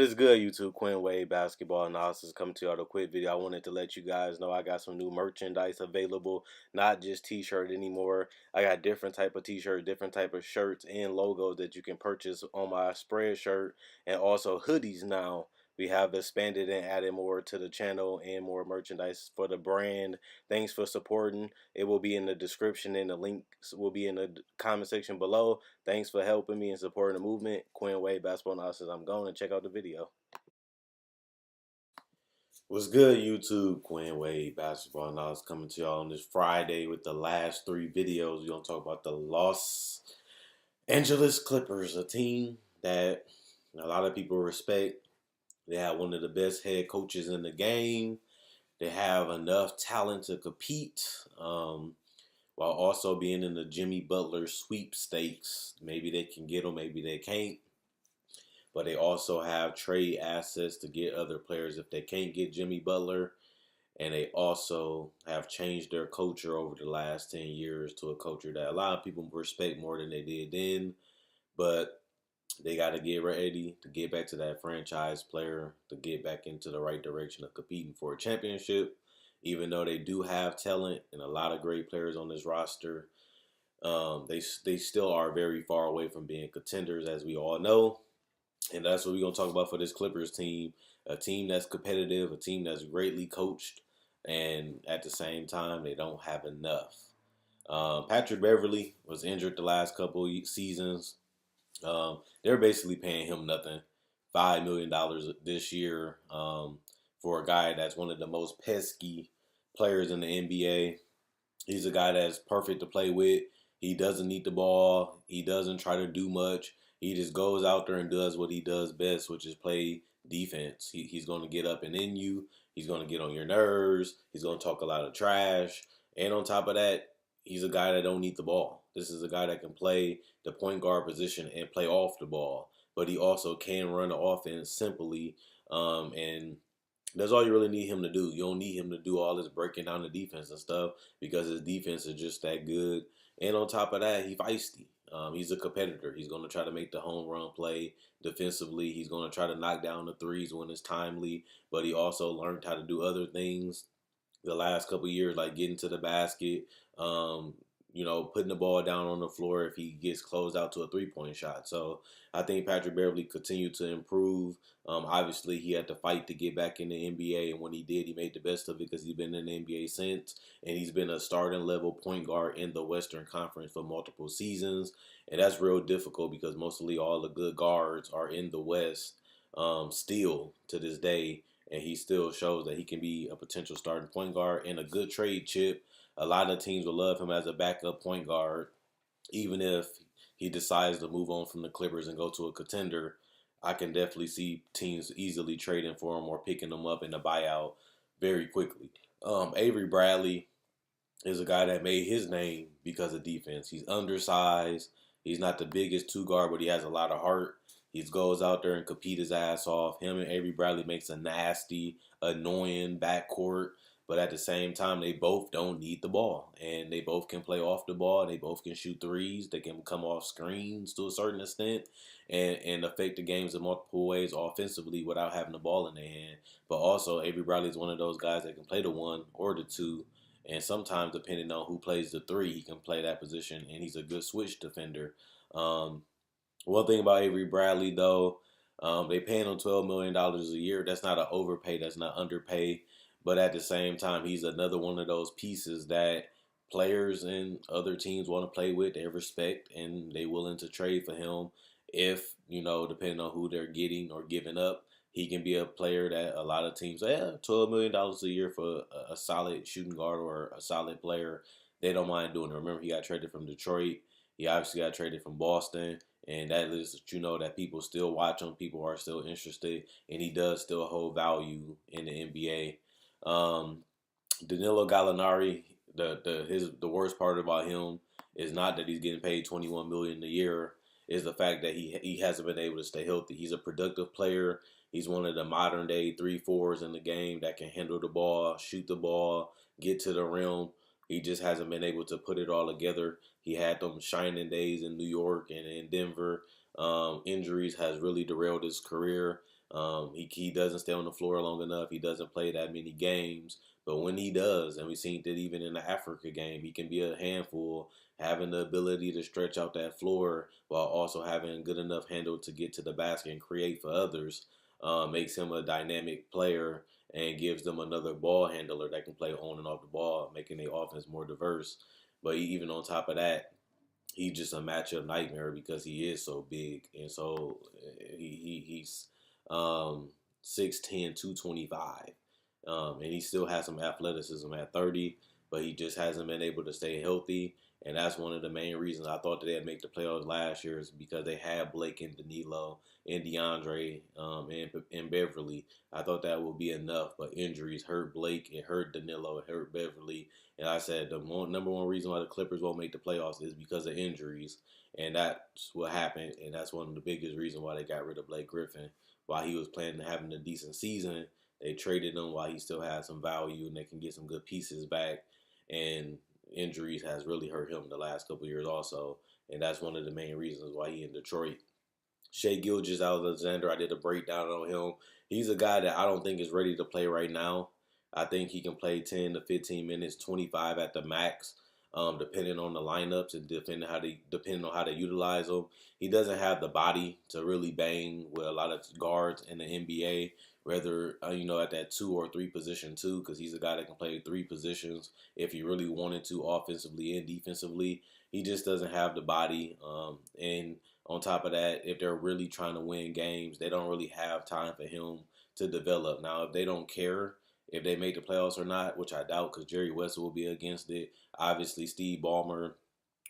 is good, YouTube? Quinn Wade Basketball Analysis coming to y'all with a quick video. I wanted to let you guys know I got some new merchandise available, not just t-shirt anymore. I got different type of t-shirt, different type of shirts and logos that you can purchase on my spread shirt, and also hoodies now. We have expanded and added more to the channel and more merchandise for the brand. Thanks for supporting. It will be in the description and the links will be in the comment section below. Thanks for helping me and supporting the movement. Quinn Wade Basketball Analysis. I'm going to check out the video. What's good, YouTube? Quinn Wade Basketball Analysis coming to y'all on this Friday with the last three videos. We're going to talk about the Los Angeles Clippers, a team that a lot of people respect. They have one of the best head coaches in the game. They have enough talent to compete while also being in the Jimmy Butler sweepstakes. Maybe they can get them, maybe they can't. But they also have trade assets to get other players if they can't get Jimmy Butler. And they also have changed their culture over the last 10 years to a culture that a lot of people respect more than they did then. But they got to get ready to get back to that franchise player, to get back into the right direction of competing for a championship. Even though they do have talent and a lot of great players on this roster, they still are very far away from being contenders, as we all know. And that's what we're going to talk about for this Clippers team. A team that's competitive, a team that's greatly coached, and at the same time, they don't have enough. Patrick Beverley was injured the last couple seasons. They're basically paying him nothing, $5 million this year for a guy that's one of the most pesky players in the NBA. He's a guy that's perfect to play with. He doesn't need the ball. He doesn't try to do much. He just goes out there and does what he does best, which is play defense. He's going to get up and in you. He's going to get on your nerves. He's going to talk a lot of trash. And on top of that, he's a guy that don't need the ball. This is a guy that can play the point guard position and play off the ball. But he also can run the offense simply. And that's all you really need him to do. You don't need him to do all this breaking down the defense and stuff because his defense is just that good. And on top of that, he's feisty. He's a competitor. He's going to try to make the home run play defensively. He's going to try to knock down the threes when it's timely. But he also learned how to do other things the last couple of years, like getting to the basket, putting the ball down on the floor if he gets closed out to a three-point shot. So I think Patrick Beverley continued to improve. Obviously, he had to fight to get back in the NBA, and when he did, he made the best of it because he's been in the NBA since, and he's been a starting level point guard in the Western Conference for multiple seasons, and that's real difficult because mostly all the good guards are in the West still to this day, and he still shows that he can be a potential starting point guard and a good trade chip. A lot of teams will love him as a backup point guard, even if he decides to move on from the Clippers and go to a contender. I can definitely see teams easily trading for him or picking him up in a buyout very quickly. Avery Bradley is a guy that made his name because of defense. He's undersized. He's not the biggest two guard, but he has a lot of heart. He goes out there and compete his ass off. Him and Avery Bradley makes a nasty, annoying backcourt. But at the same time, they both don't need the ball. And they both can play off the ball. They both can shoot threes. They can come off screens to a certain extent and affect the games in multiple ways offensively without having the ball in their hand. But also, Avery Bradley is one of those guys that can play the one or the two. And sometimes, depending on who plays the three, he can play that position. And he's a good switch defender. One thing about Avery Bradley, though, they paying him $12 million a year. That's not an overpay. That's not underpay. But at the same time, he's another one of those pieces that players and other teams want to play with. They respect and they willing to trade for him if, depending on who they're getting or giving up. He can be a player that a lot of teams say, $12 million a year for a solid shooting guard or a solid player. They don't mind doing it. Remember, he got traded from Detroit. He obviously got traded from Boston. And that is, that people still watch him. People are still interested. And he does still hold value in the NBA. Danilo Gallinari, the worst part about him is not that he's getting paid $21 million a year, is the fact that he hasn't been able to stay healthy. He's a productive player. He's one of the modern day 3-4s in the game that can handle the ball, shoot the ball, get to the rim. He just hasn't been able to put it all together. He had them shining days in New York and in Denver. Injuries has really derailed his career. He doesn't stay on the floor long enough. He doesn't play that many games. But when he does, and we've seen that even in the Africa game, he can be a handful, having the ability to stretch out that floor while also having good enough handle to get to the basket and create for others. Makes him a dynamic player and gives them another ball handler that can play on and off the ball, making the offense more diverse. But even on top of that, he's just a matchup nightmare because he is so big, and so he's um 6'10", 225, and he still has some athleticism at 30, but he just hasn't been able to stay healthy. And that's one of the main reasons I thought that they'd make the playoffs last year, is because they had Blake and Danilo and DeAndre, and Beverly. I thought that would be enough, but injuries hurt Blake, it hurt Danilo, it hurt Beverly. And I said the number one reason why the Clippers won't make the playoffs is because of injuries. And that's what happened. And that's one of the biggest reasons why they got rid of Blake Griffin. While he was planning on having a decent season, they traded him while he still had some value and they can get some good pieces back. And injuries has really hurt him the last couple of years also. And that's one of the main reasons why he in Detroit. Shai Gilgeous-Alexander, I did a breakdown on him. He's a guy that I don't think is ready to play right now. I think he can play 10 to 15 minutes, 25 at the max, depending on the lineups and depending on how they utilize him. He doesn't have the body to really bang with a lot of guards in the NBA, whether at that 2 or 3 position too, because he's a guy that can play 3 positions if he really wanted to, offensively and defensively. He just doesn't have the body, and on top of that, if they're really trying to win games, they don't really have time for him to develop. Now, if they don't care if they make the playoffs or not, which I doubt because Jerry West will be against it. Obviously, Steve Ballmer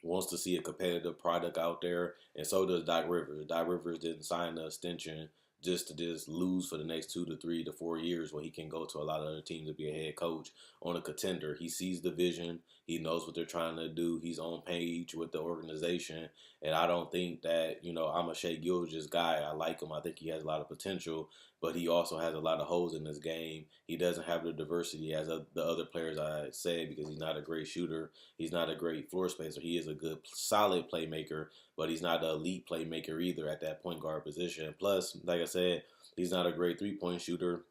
wants to see a competitive product out there, and so does Doc Rivers. Doc Rivers didn't sign the extension just to lose for the next 2 to 3 to 4 years where he can go to a lot of other teams to be a head coach on a contender. He sees the vision. He knows what they're trying to do. He's on page with the organization. And I don't think that, I'm a Shai Gilgeous guy. I like him. I think he has a lot of potential, but he also has a lot of holes in his game. He doesn't have the diversity as the other players I said, because he's not a great shooter. He's not a great floor spacer. He is a good, solid playmaker, but he's not an elite playmaker either at that point guard position. Plus, like I said, he's not a great three-point shooter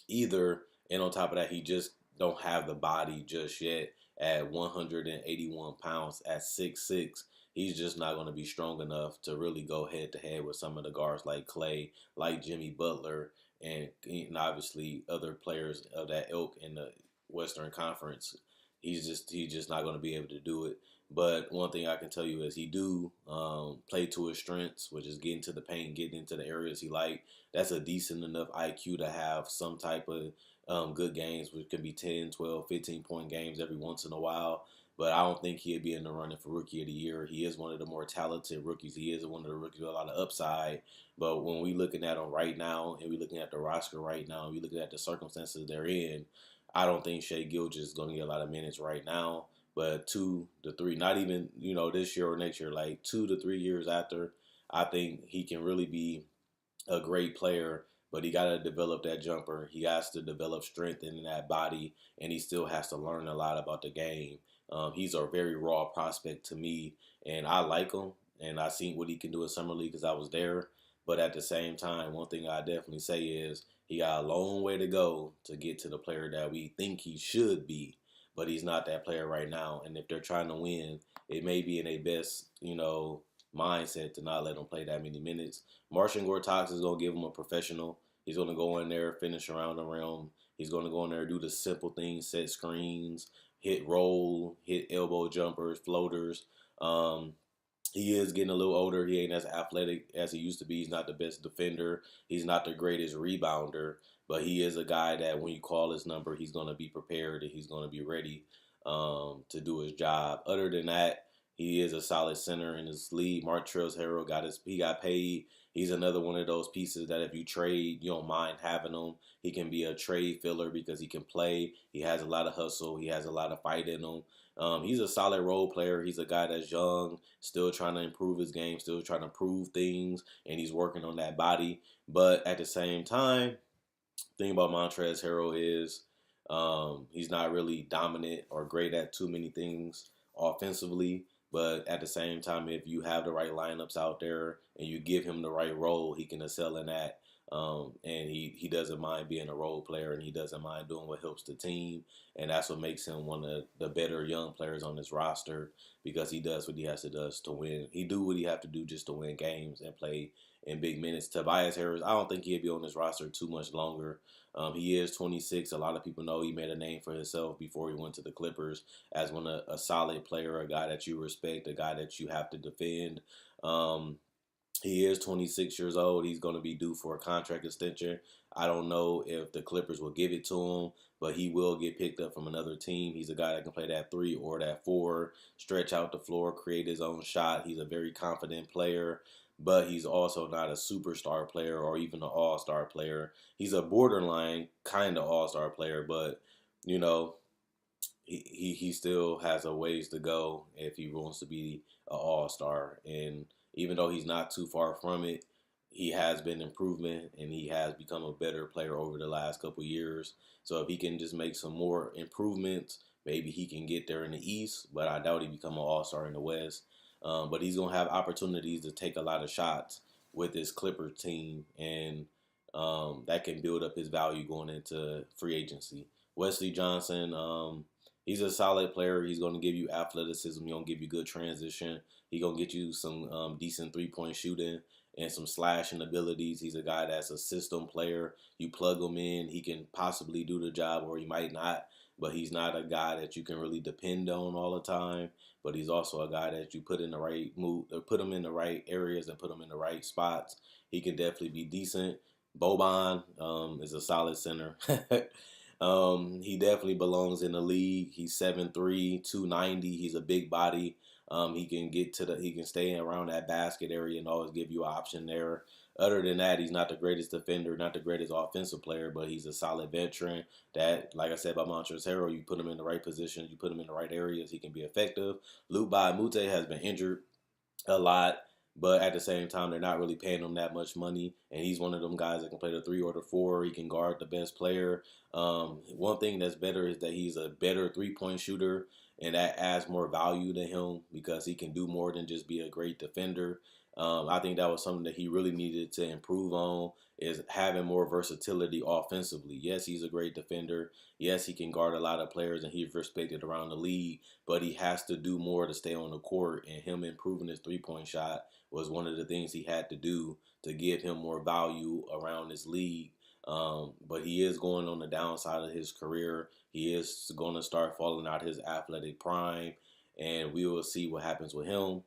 either. And on top of that, he just don't have the body just yet at 181 pounds at 6'6". He's just not going to be strong enough to really go head-to-head with some of the guards like Clay, like Jimmy Butler, and obviously other players of that ilk in the Western Conference. He's just not going to be able to do it. But one thing I can tell you is he do play to his strengths, which is getting to the paint, getting into the areas he like. That's a decent enough IQ to have some type of good games, which can be 10, 12, 15-point games every once in a while. But I don't think he'd be in the running for Rookie of the Year. He is one of the more talented rookies. He is one of the rookies with a lot of upside. But when we looking at him right now, and we looking at the roster right now, and we looking at the circumstances they're in, I don't think Shai Gilgeous is going to get a lot of minutes right now. But 2 to 3, not even this year or next year, like 2 to 3 years after, I think he can really be a great player. But he got to develop that jumper. He has to develop strength in that body, and he still has to learn a lot about the game. He's a very raw prospect to me, and I like him. And I seen what he can do in summer league because I was there. But at the same time, one thing I definitely say is he got a long way to go to get to the player that we think he should be. But he's not that player right now. And if they're trying to win, it may be in their best, mindset to not let him play that many minutes. Marcin Gortat is going to give him a professional. He's going to go in there, finish around the rim. He's going to go in there, do the simple things, set screens, hit roll, hit elbow jumpers, floaters. He is getting a little older. He ain't as athletic as he used to be. He's not the best defender. He's not the greatest rebounder. But he is a guy that when you call his number, he's going to be prepared and he's going to be ready to do his job. Other than that, he is a solid center in his league. Montrezl Harrell got paid. He's another one of those pieces that if you trade, you don't mind having him. He can be a trade filler because he can play. He has a lot of hustle. He has a lot of fight in him. He's a solid role player. He's a guy that's young, still trying to improve his game, still trying to prove things, and he's working on that body. But at the same time, the thing about Montrezl Harrell is he's not really dominant or great at too many things offensively. But at the same time, if you have the right lineups out there and you give him the right role, he can excel in that. And he doesn't mind being a role player, and he doesn't mind doing what helps the team, and that's what makes him one of the better young players on this roster because he does what he has to do to win. He do what he have to do just to win games and play in big minutes. Tobias Harris, I don't think he'll be on this roster too much longer. He is 26. A lot of people know he made a name for himself before he went to the Clippers as a solid player, a guy that you respect, a guy that you have to defend. Um, he is 26 years old. He's going to be due for a contract extension. I don't know if the Clippers will give it to him, but he will get picked up from another team. He's a guy that can play that 3 or that 4, stretch out the floor, create his own shot. He's a very confident player, but he's also not a superstar player or even an all-star player. He's a borderline kind of all-star player, but you know, he still has a ways to go if he wants to be an all-star. And even though he's not too far from it, he has been improvement and he has become a better player over the last couple years. So if he can just make some more improvements, maybe he can get there in the East, but I doubt he become an all-star in the West. But he's going to have opportunities to take a lot of shots with this Clippers team, and that can build up his value going into free agency. Wesley Johnson, he's a solid player. He's going to give you athleticism. He's going to give you good transition. He's going to get you some decent three-point shooting and some slashing abilities. He's a guy that's a system player. You plug him in, he can possibly do the job or he might not, but he's not a guy that you can really depend on all the time. But he's also a guy that you put in the right mood, or put him in the right areas and put him in the right spots. He can definitely be decent. Boban is a solid center. He definitely belongs in the league. He's 7'3", 290. He's a big body. He can stay around that basket area and always give you an option there. Other than that, he's not the greatest defender, not the greatest offensive player, but he's a solid veteran that, like I said about Montrezl Harrell, you put him in the right positions, you put him in the right areas, he can be effective. Luke Mute has been injured a lot, but at the same time, they're not really paying him that much money, and he's one of them guys that can play the 3 or the 4. He can guard the best player. One thing that's better is that he's a better three-point shooter, and that adds more value to him because he can do more than just be a great defender. I think that was something that he really needed to improve on, is having more versatility offensively. Yes, he's a great defender. Yes, he can guard a lot of players, and he's respected around the league, but he has to do more to stay on the court, and him improving his three-point shot was one of the things he had to do to give him more value around this league. But he is going on the downside of his career. He is going to start falling out his athletic prime, and we will see what happens with him.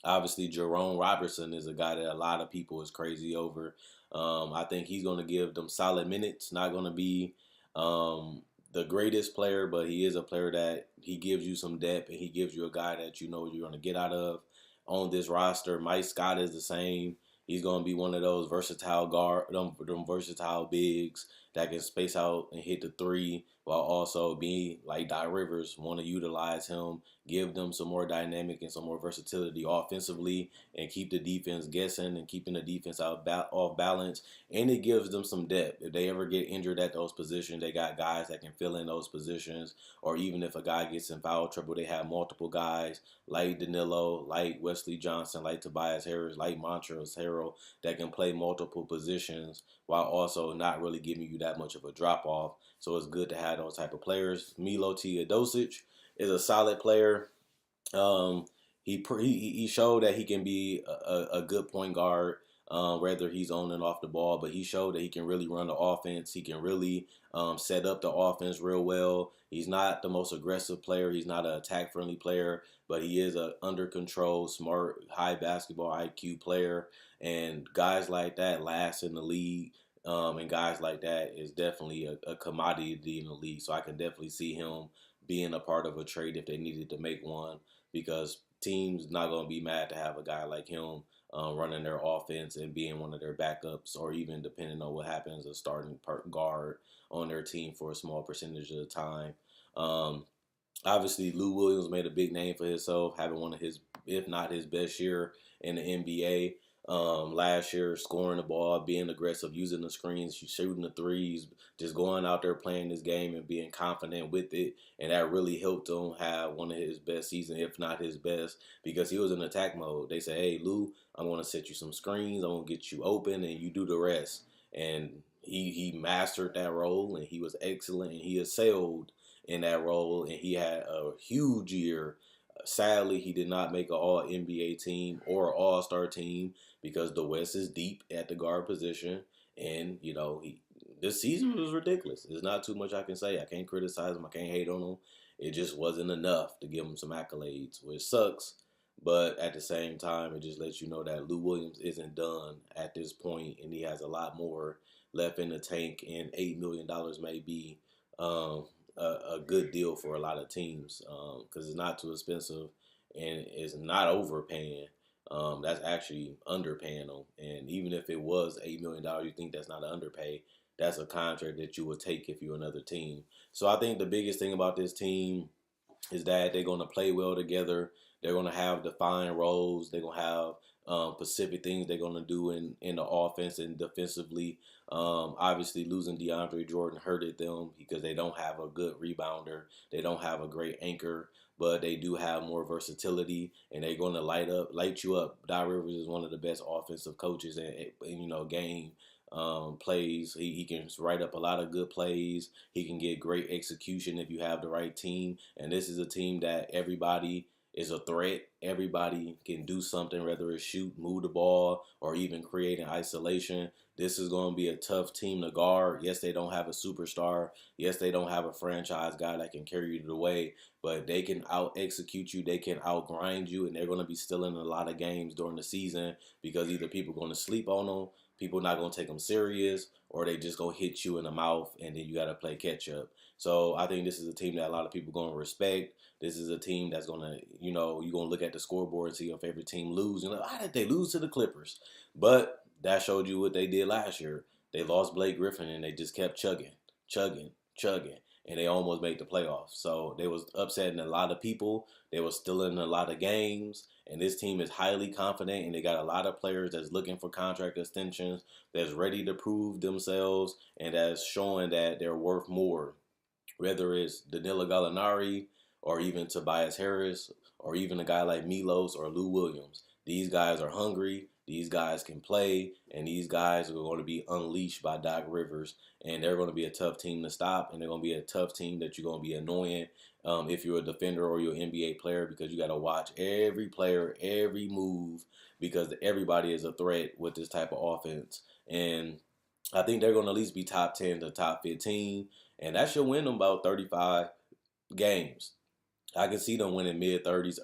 Obviously, Jerome Robertson is a guy that a lot of people is crazy over. I think he's going to give them solid minutes. Not going to be the greatest player, but he is a player that he gives you some depth, and he gives you a guy that you know you're going to get out of on this roster. Mike Scott is the same. He's going to be one of those versatile them versatile bigs that can space out and hit the 3 while also being like Doc Rivers, want to utilize him, give them some more dynamic and some more versatility offensively, and keep the defense guessing and keeping the defense off balance. And it gives them some depth. If they ever get injured at those positions, they got guys that can fill in those positions. Or even if a guy gets in foul trouble, they have multiple guys like Danilo, like Wesley Johnson, like Tobias Harris, like Montrezl Harrell that can play multiple positions while also not really giving you that much of a drop off. So it's good to have those type of players. Milo Teodosic is a solid player. Um, he showed that he can be a good point guard, whether he's on and off the ball. But he showed that he can really run the offense. He can really set up the offense real well. He's not the most aggressive player. He's not an attack-friendly player, but he is a under control, smart, high basketball IQ player. And guys like that last in the league. And guys like that is definitely a commodity in the league. So I can definitely see him being a part of a trade if they needed to make one, because teams not going to be mad to have a guy like him running their offense and being one of their backups, or even depending on what happens, a starting guard on their team for a small percentage of the time. Obviously, Lou Williams made a big name for himself, having one of his, if not his best year in the NBA. Last year, scoring the ball, being aggressive, using the screens, shooting the threes, just going out there playing this game and being confident with it. And that really helped him have one of his best seasons, if not his best, because he was in attack mode. They said, hey, Lou, I'm going to set you some screens. I'm going to get you open and you do the rest. and he mastered that role, and he was excellent, and he excelled in that role, and he had a huge year. Sadly, he did not make an All NBA team or All Star team because the West is deep at the guard position, and this season was ridiculous. There's not too much I can say. I can't criticize him. I can't hate on him. It just wasn't enough to give him some accolades, which sucks. But at the same time, it just lets you know that Lou Williams isn't done at this point, and he has a lot more left in the tank. And $8 million may be um, a good deal for a lot of teams because it's not too expensive and it's not overpaying. That's actually underpaying them. And even if it was $8 million, you think that's not an underpay. That's a contract that you would take if you're another team. So I think the biggest thing about this team is that they're going to play well together. They're going to have defined roles. They're going to have specific things they're going to do in the offense and defensively. Obviously, losing DeAndre Jordan hurted them because they don't have a good rebounder. They don't have a great anchor, but they do have more versatility, and they're going to light you up. Doc Rivers is one of the best offensive coaches in game plays. He can write up a lot of good plays. He can get great execution if you have the right team. And this is a team that everybody is a threat. Everybody can do something, whether it's shoot, move the ball, or even create an isolation. This is going to be a tough team to guard. Yes, they don't have a superstar. Yes, they don't have a franchise guy that can carry you the way, but they can out-execute you. They can out-grind you, and they're going to be stealing a lot of games during the season because either people are going to sleep on them, people not going to take them serious, or they just going to hit you in the mouth, and then you got to play catch-up. So I think this is a team that a lot of people are going to respect. This is a team that's going to, you're going to look at the scoreboard and see your favorite team lose. You're like, why did they lose to the Clippers? But that showed you what they did last year. They lost Blake Griffin, and they just kept chugging, and they almost made the playoffs. So they was upsetting a lot of people. They was stealing a lot of games, and this team is highly confident, and they got a lot of players that's looking for contract extensions, that's ready to prove themselves, and that's showing that they're worth more. Whether it's Danilo Gallinari or even Tobias Harris or even a guy like Milos or Lou Williams. These guys are hungry. These guys can play, and these guys are going to be unleashed by Doc Rivers, and they're going to be a tough team to stop, and they're going to be a tough team that you're going to be annoying if you're a defender or you're an NBA player because you got to watch every player, every move because everybody is a threat with this type of offense. And I think they're going to at least be top 10 to top 15, and that should win them about 35 games. I can see them winning mid-30s,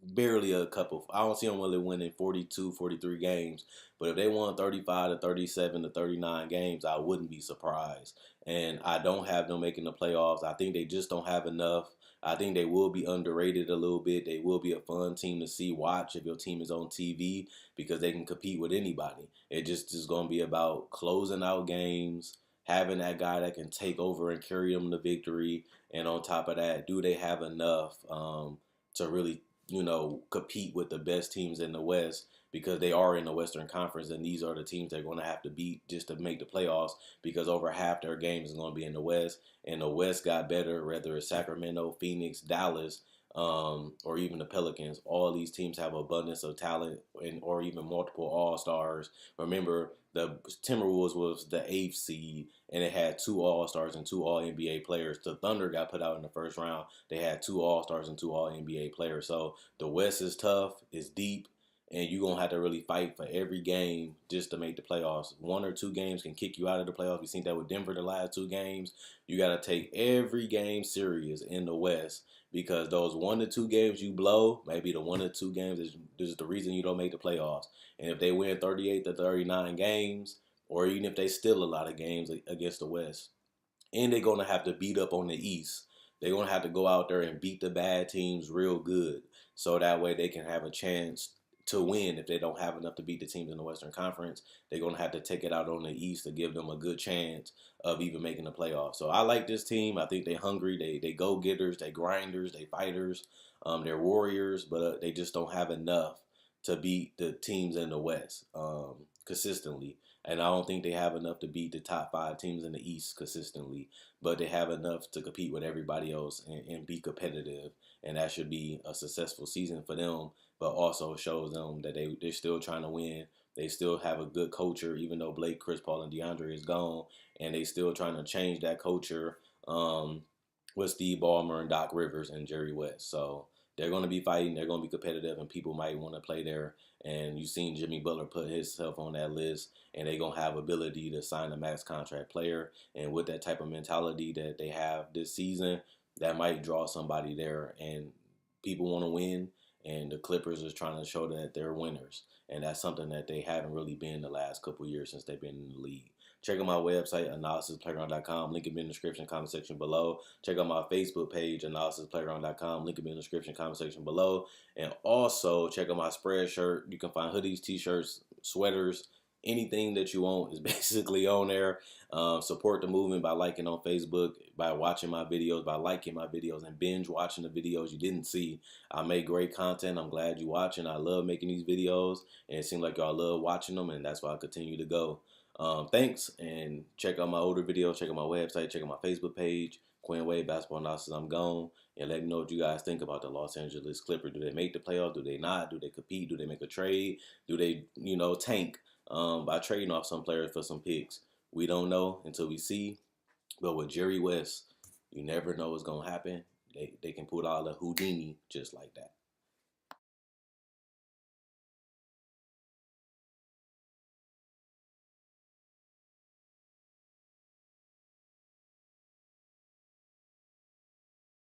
barely a couple. I don't see them really winning 42, 43 games. But if they won 35 to 37 to 39 games, I wouldn't be surprised. And I don't have them making the playoffs. I think they just don't have enough. I think they will be underrated a little bit. They will be a fun team to watch if your team is on TV because they can compete with anybody. It just is going to be about closing out games, having that guy that can take over and carry them to victory. And on top of that, do they have enough to really, compete with the best teams in the West because they are in the Western Conference, and these are the teams they're going to have to beat just to make the playoffs because over half their games is going to be in the West, and the West got better, whether it's Sacramento, Phoenix, Dallas, or even the Pelicans. All these teams have abundance of talent or even multiple All-Stars. Remember, the Timberwolves was the 8th seed, and it had 2 All-Stars and 2 All-NBA players. The Thunder got put out in the first round. They had 2 All-Stars and 2 All-NBA players. So the West is tough, it's deep, and you're going to have to really fight for every game just to make the playoffs. 1 or 2 games can kick you out of the playoffs. We've seen that with Denver the last 2 games. You got to take every game serious in the West because those 1 to 2 games you blow, maybe the 1 to 2 games is the reason you don't make the playoffs. And if they win 38 to 39 games, or even if they steal a lot of games against the West, and they're going to have to beat up on the East, they're going to have to go out there and beat the bad teams real good so that way they can have a chance to win. If they don't have enough to beat the teams in the Western Conference, they're going to have to take it out on the East to give them a good chance of even making the playoffs. So I like this team. I think they're hungry. They go-getters. They grinders. They fighters. They're warriors, but they just don't have enough to beat the teams in the West consistently. And I don't think they have enough to beat the top 5 teams in the East consistently, but they have enough to compete with everybody else and be competitive. And that should be a successful season for them, but also shows them that they're still trying to win They still have a good culture, even though Blake, Chris Paul, and DeAndre is gone, and they still trying to change that culture with Steve Ballmer and Doc Rivers and Jerry West. So they're going to be fighting. They're going to be competitive, and people might want to play there. And you've seen Jimmy Butler put himself on that list, and they're going to have ability to sign a max contract player. And with that type of mentality that they have this season, that might draw somebody there. And people want to win, and the Clippers is trying to show that they're winners. And that's something that they haven't really been the last couple of years since they've been in the league. Check out my website, analysisplayground.com. Link will be in the description, comment section below. Check out my Facebook page, analysisplayground.com. Link will be in the description, comment section below. And also, check out my spread shirt. You can find hoodies, t-shirts, sweaters, anything that you want is basically on there. Support the movement by liking on Facebook, by watching my videos, by liking my videos, and binge watching the videos you didn't see. I make great content. I'm glad you're watching. I love making these videos, and it seems like y'all love watching them, and that's why I continue to go. Thanks, and check out my older videos, check out my website, check out my Facebook page, Quinn Wade Basketball Analysis. I'm gone, and let me know what you guys think about the Los Angeles Clippers. Do they make the playoffs? Do they not? Do they compete? Do they make a trade? Do they, tank by trading off some players for some picks? We don't know until we see. But with Jerry West, you never know what's gonna happen. They can pull out a Houdini just like that.